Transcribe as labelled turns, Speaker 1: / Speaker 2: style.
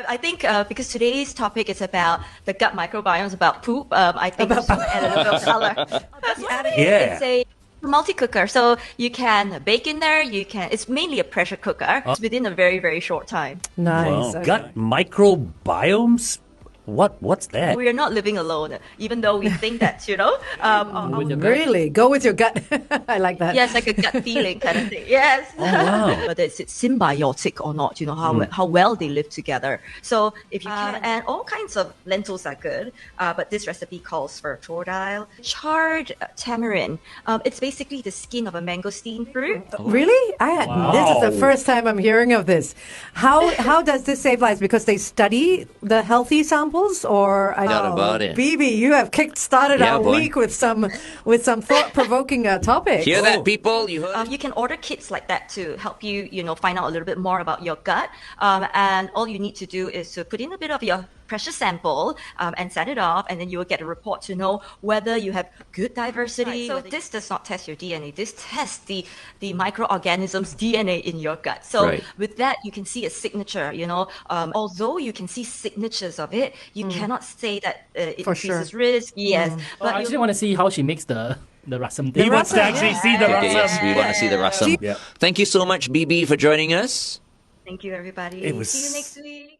Speaker 1: I think because today's topic is about the gut microbiomes, about poop, I think we should add a little bit of color. That's what it is. It's a multi-cooker, so you can bake in there. It's mainly a pressure cooker. It's within a very, very short time.
Speaker 2: Nice.
Speaker 3: Wow. Gut microbiomes? What's that?
Speaker 1: We are not living alone, even though we think that,
Speaker 2: Really? Go with your gut. I like that.
Speaker 1: Yes, like a gut feeling kind of thing. Yes.
Speaker 3: Oh, wow.
Speaker 1: Whether it's symbiotic or not, how well they live together. So if you can, and all kinds of lentils are good, but this recipe calls for tortile, charred tamarind. It's basically the skin of a mangosteen fruit.
Speaker 2: Really? This is the first time I'm hearing of this. How does this save lives? Because they study the healthy samples, or I
Speaker 4: Not about it.
Speaker 2: Bibi, you have kick-started our week with some thought-provoking topics.
Speaker 4: Hear that, people? You heard?
Speaker 1: You can order kits like that to help you, find out a little bit more about your gut. And all you need to do is to put in a bit of your precious sample and send it off, and then you will get a report to know whether you have good diversity. So this does not test your DNA. This tests the microorganisms' DNA in your gut. So with that, you can see a signature. Although you can see signatures of it, you cannot say that it increases risk. Yes,
Speaker 5: but I actually want to see how she makes the rasam.
Speaker 3: He wants to actually see the rasam.
Speaker 4: Okay, yes, we want to see the rasam. Thank you so much, Bibi, for joining us.
Speaker 1: Thank you, everybody. See you next week.